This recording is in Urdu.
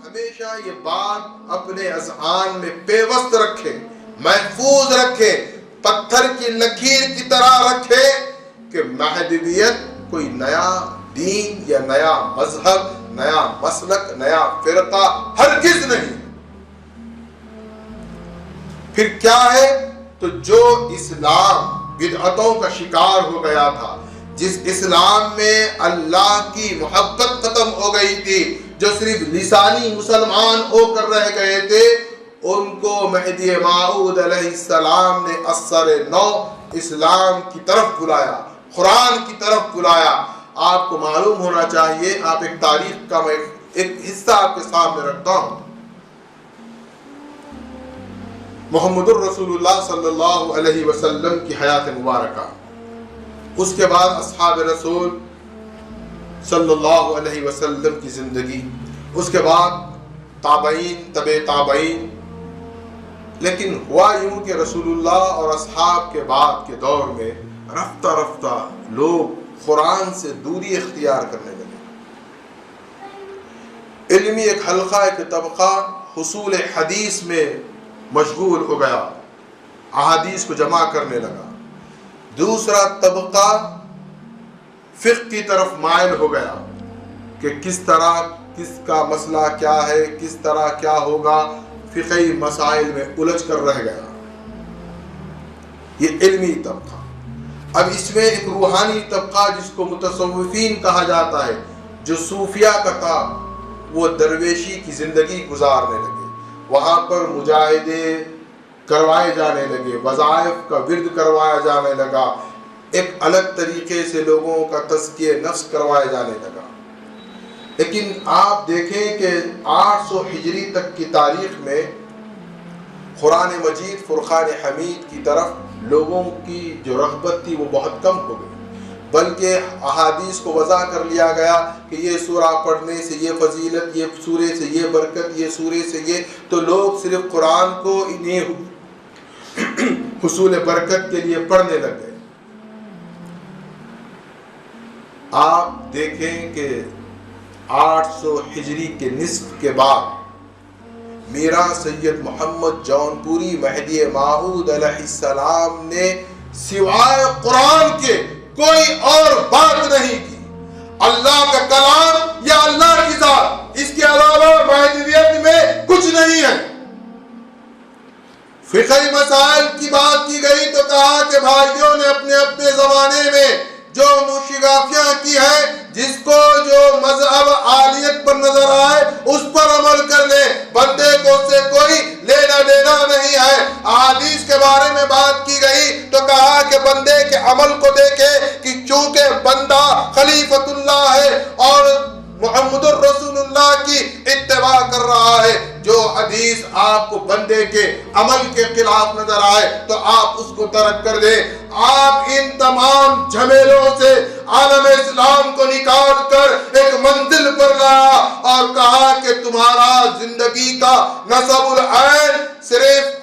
ہمیشہ یہ بات اپنے اذہان میں پیوست رکھے، محفوظ رکھے، پتھر کی لکیر کی طرح رکھے کہ مہدویت کوئی نیا دین یا نیا مذہب، نیا مسلک، نیا فرقہ ہرگز نہیں۔ پھر کیا ہے؟ تو جو اسلام بدعتوں کا شکار ہو گیا تھا، جس اسلام میں اللہ کی محبت ختم ہو گئی تھی، جو صرف لسانی مسلمان ہو کر رہ گئے تھے، ان کو مہدی موعود علیہ السلام نے اثر نو اسلام کی طرف بلایا، قرآن کی طرف بلایا۔ آپ کو معلوم ہونا چاہیے، آپ ایک تاریخ کا میں ایک حصہ آپ کے سامنے رکھتا ہوں۔ محمد الرسول اللہ صلی اللہ علیہ وسلم کی حیات مبارکہ، اس کے بعد اصحاب رسول صلی اللہ علیہ وسلم کی زندگی، اس کے بعد تابعین، تبع تابعین۔ لیکن ہوا یوں کہ رسول اللہ اور اصحاب کے بعد کے دور میں رفتہ رفتہ لوگ قرآن سے دوری اختیار کرنے لگے۔ علمی ایک حلقہ، ایک طبقہ حصول حدیث میں مشغول ہو گیا، احادیث کو جمع کرنے لگا۔ دوسرا طبقہ فقہ کی طرف مائل ہو گیا کہ کس طرح، کس کا مسئلہ کیا ہے، کس طرح کیا ہوگا، فقہی مسائل میں الجھ کر رہ گیا۔ یہ علمی طبقہ۔ اب اس میں ایک روحانی طبقہ جس کو متصوفین کہا جاتا ہے، جو صوفیہ کا تھا، وہ درویشی کی زندگی گزارنے لگے۔ وہاں پر مجاہدے کروائے جانے لگے، وظائف کا ورد کروایا جانے لگا، ایک الگ طریقے سے لوگوں کا تزکیہ نفس کروایا جانے لگا۔ لیکن آپ دیکھیں کہ 800 ہجری تک کی تاریخ میں قرآن مجید فرقان حمید کی طرف لوگوں کی جو رغبت تھی وہ بہت کم ہو گئی، بلکہ احادیث کو وضع کر لیا گیا کہ یہ سورہ پڑھنے سے یہ فضیلت، یہ سورے سے یہ برکت، یہ سورے سے یہ، تو لوگ صرف قرآن کو انہیں حصول برکت کے لیے پڑھنے لگ گئے۔ آپ دیکھیں کہ 800 ہجری کے نصف کے بعد میرا سید محمد جونپوری مہدی موعود علیہ السلام نے سوائے قرآن کے کوئی اور بات نہیں کی۔ اللہ کا کلام یا اللہ کی ذات، اس کے علاوہ مہدویت میں کچھ نہیں ہے۔ فقہی مسائل کی بات کی گئی تو کہا کہ بھائیوں نے اپنے اپنے زمانے میں جو موشگافیاں کی ہے، جس کو جو مذہب عالیت پر نظر آئے اس پر عمل کر لے، بندے کو سے کوئی لینا دینا نہیں ہے۔ احادیث کے بارے میں بات کی گئی تو کہا کہ بندے کے عمل کو دیکھے کہ چونکہ بندہ خلیفۃ اللہ ہے اور محمد الرسول اللہ کی اتباع کر رہا ہے، جو حدیث آپ کو بندے کے عمل کے خلاف نظر آئے تو آپ اس کو ترک کر دیں۔ آپ ان تمام جھمیلوں سے عالم اسلام کو نکال کر ایک منزل پر لایا اور کہا کہ تمہارا زندگی کا نصب العین صرف